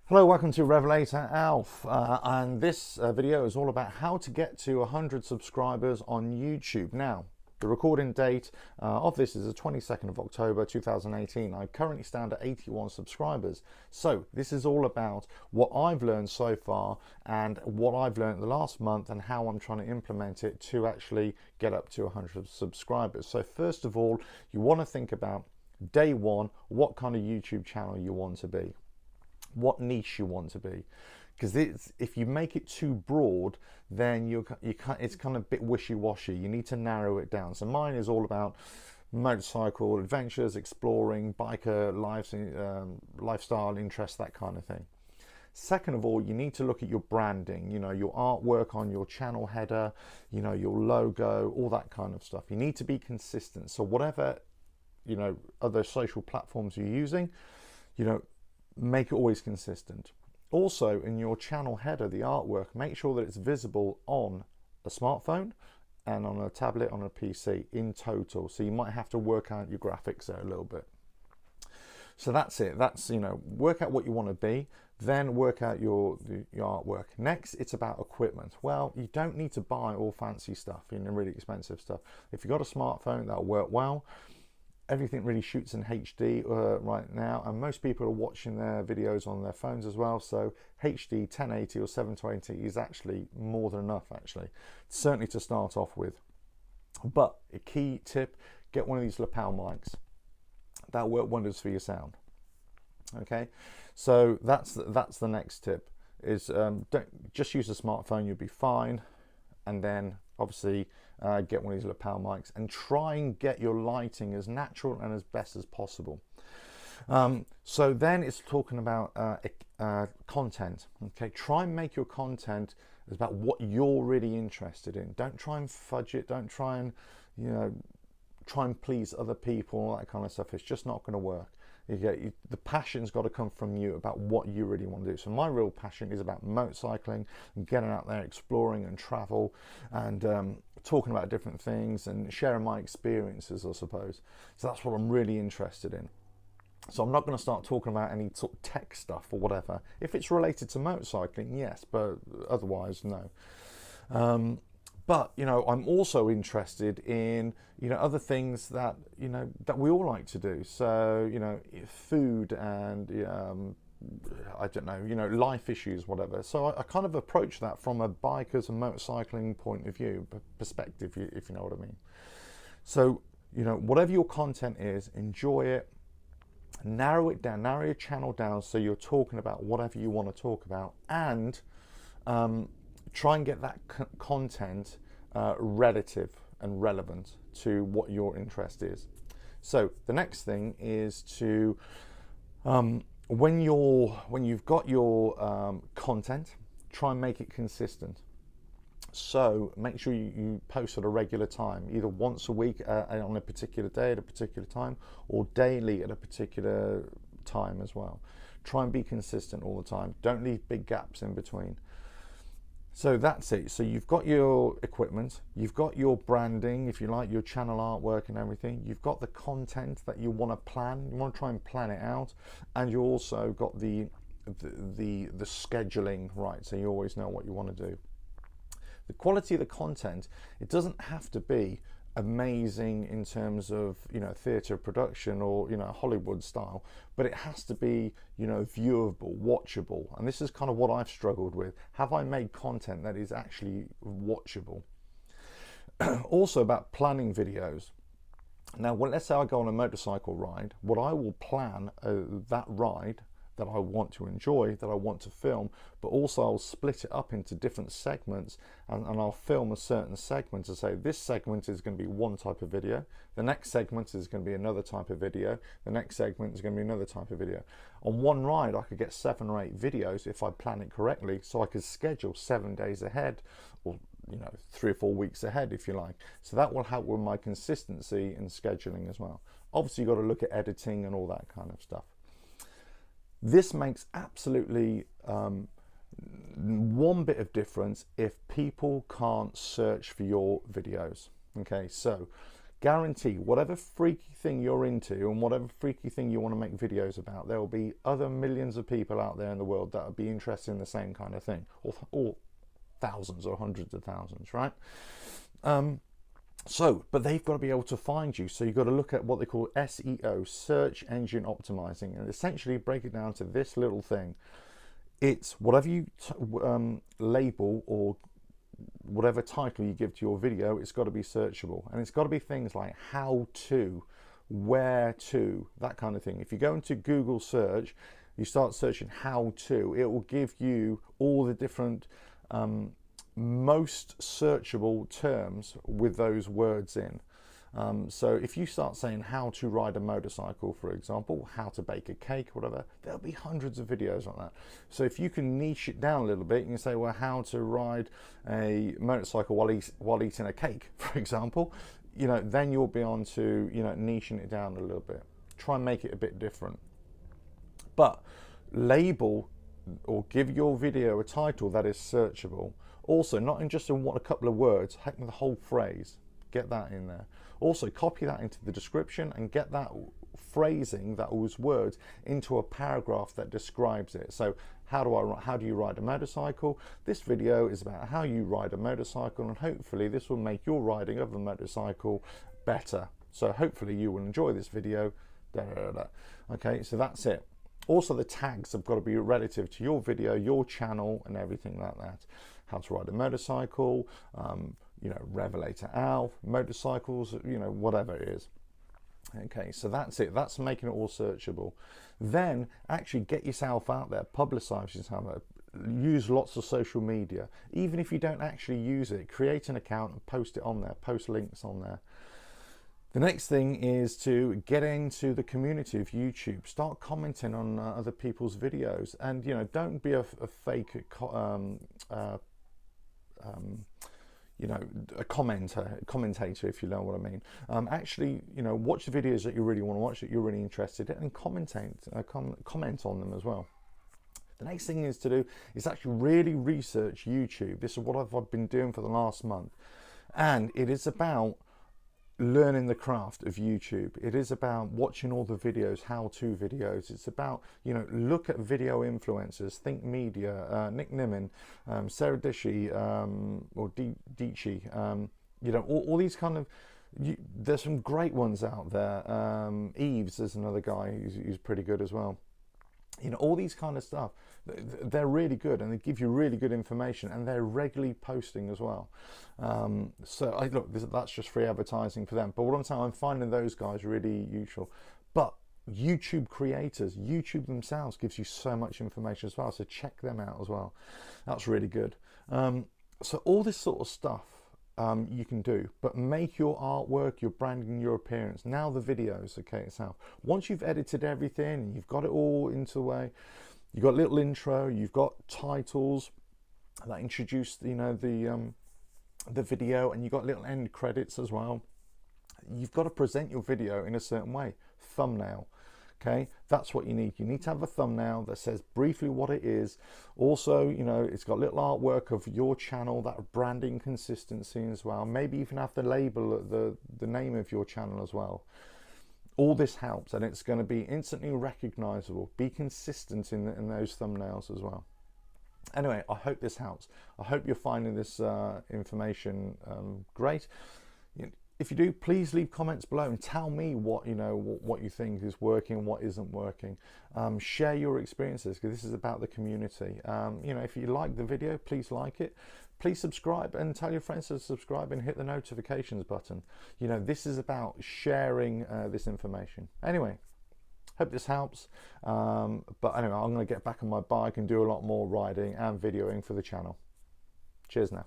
Hello, welcome to RevelatorAlf, and this video is all about how to get to 100 subscribers on YouTube. Now, the recording date of this is the 22nd of October 2018. I currently stand at 81 subscribers. So this is all about what I've learned so far and what I've learned the last month and how I'm trying to implement it to actually get up to 100 subscribers. So first of all, you want to think about day one, what kind of YouTube channel you want to be, what niche you want to be, because if you make it too broad, then it's kind of a bit wishy-washy. You need to narrow it down. So mine is all about motorcycle adventures, exploring, biker lives, lifestyle interests, that kind of thing. Second of all, you need to look at your branding, your artwork on your channel header, your logo, all that kind of stuff. You need to be consistent. So whatever other social platforms you're using, make it always consistent. Also, in your channel header, the artwork, make sure that it's visible on a smartphone and on a tablet, on a PC in total. So you might have to work out your graphics there a little bit. So that's it. That's, work out what you want to be, then work out your artwork. Next, it's about equipment. Well, you don't need to buy all fancy stuff, really expensive stuff. If you've got a smartphone, that'll work well. Everything really shoots in HD right now, and most people are watching their videos on their phones as well, so HD 1080 or 720 is actually more than enough, actually, certainly to start off with. But a key tip, get one of these lapel mics. That'll work wonders for your sound. Okay, so that's the next tip, is don't just use a smartphone, you'll be fine. And then obviously get one of these lapel mics and try and get your lighting as natural and as best as possible. So then it's talking about content. Okay, try and make your content about what you're really interested in. Don't try and fudge it. Don't try and try and please other people, all that kind of stuff. It's just not going to work. The passion's got to come from you about what you really want to do. So my real passion is about motorcycling and getting out there, exploring and travel, and talking about different things and sharing my experiences, I suppose. So that's what I'm really interested in. So I'm not going to start talking about any sort of tech stuff or whatever. If it's related to motorcycling, yes, but otherwise, no. But I'm also interested in other things that that we all like to do. So food and I don't know, life issues, whatever. So I kind of approach that from a biker's and motorcycling point of view, perspective, if you know what I mean. So whatever your content is, enjoy it. Narrow it down. Narrow your channel down so you're talking about whatever you want to talk about, and try and get that content relative and relevant to what your interest is. So the next thing is to when you've got your content, try and make it consistent. So make sure you post at a regular time, either once a week on a particular day at a particular time, or daily at a particular time as well. Try and be consistent all the time. Don't leave big gaps in between. So that's it. So you've got your equipment, you've got your branding, if you like, your channel artwork and everything. You've got the content that you want to plan. You want to try and plan it out, and you also got the scheduling right, so you always know what you want to do. The quality of the content, it doesn't have to be amazing in terms of theatre production or Hollywood style, but it has to be viewable, watchable. And this is kind of what I've struggled with. Have I made content that is actually watchable? Also about planning videos. Now, let's say I go on a motorcycle ride. What I will plan that ride that I want to enjoy, that I want to film, but also I'll split it up into different segments, and I'll film a certain segment to say this segment is going to be one type of video, the next segment is going to be another type of video, the next segment is going to be another type of video. On one ride I could get 7 or 8 videos if I plan it correctly, so I could schedule 7 days ahead, or 3 or 4 weeks ahead if you like. So that will help with my consistency in scheduling as well. Obviously you've got to look at editing and all that kind of stuff. This makes absolutely one bit of difference if people can't search for your videos. Okay, so Guarantee whatever freaky thing you're into and whatever freaky thing you want to make videos about, there will be other millions of people out there in the world that would be interested in the same kind of thing, or thousands or hundreds of thousands, right? But they've got to be able to find you. So you've got to look at what they call SEO, search engine optimizing, and essentially break it down to this little thing. It's whatever you label or whatever title you give to your video, it's got to be searchable. And it's got to be things like how to, where to, that kind of thing. If you go into Google search, you start searching how to, it will give you all the different most searchable terms with those words in. So if you start saying how to ride a motorcycle, for example, how to bake a cake, whatever, there'll be hundreds of videos on that. So if you can niche it down a little bit, you can say, well, how to ride a motorcycle while eating a cake, for example, you know, then you'll be on to, you know, niching it down a little bit. Try and make it a bit different. But label or give your video a title that is searchable. Also, not in just in a couple of words, heck with the whole phrase. Get that in there. Also, copy that into the description and get that phrasing, those words, into a paragraph that describes it. So, how do you ride a motorcycle? This video is about how you ride a motorcycle, and hopefully this will make your riding of a motorcycle better. So hopefully you will enjoy this video. Okay, so that's it. Also, the tags have got to be relative to your video, your channel, and everything like that. How to ride a motorcycle, you know, RevelatorAlf, motorcycles, you know, whatever it is. Okay, so that's it. That's making it all searchable. Then actually get yourself out there, publicize yourself, use lots of social media. Even if you don't actually use it, create an account and post it on there, post links on there. The next thing is to get into the community of YouTube. Start commenting on other people's videos, and you know, don't be a fake you know, a commentator, if you know what I mean. Actually, you know, watch the videos that you really want to watch, that you're really interested in, and comment on them as well. The next thing is to do is actually really research YouTube. This is what I've been doing for the last month, and it is about learning the craft of YouTube. It is about watching all the videos, how-to videos. It's about, you know, look at video influencers, Think Media, Nick Nimmin, Sarah Dishi, or Dici, you know, all these kind of, there's some great ones out there. Eves is another guy who's pretty good as well. You know, all these kind of stuff, they're really good, and they give you really good information, and they're regularly posting as well. So look, that's just free advertising for them, but what I'm saying, I'm finding those guys really useful. But YouTube creators, YouTube themselves gives you so much information as well, so check them out as well. That's really good. So all this sort of stuff you can do, but make your artwork, your branding, your appearance. Now the videos, okay, itself. Once you've edited everything and you've got it all into the way, you've got a little intro, you've got titles that introduce, you know, the video, and you've got little end credits as well. You've got to present your video in a certain way. Thumbnail. Okay, that's what you need. You need to have a thumbnail that says briefly what it is. Also, you know, it's got little artwork of your channel, that branding consistency as well. Maybe even have the label, the name of your channel as well. All this helps, and it's going to be instantly recognizable. Be consistent in those thumbnails as well. Anyway, I hope this helps. I hope you're finding this information great. If you do, please leave comments below and tell me what you think is working and what isn't working. Share your experiences, because this is about the community. You know, if you like the video, please like it. Please subscribe and tell your friends to subscribe and hit the notifications button. You know, this is about sharing this information. Anyway, hope this helps. But anyway, I'm going to get back on my bike and do a lot more riding and videoing for the channel. Cheers now.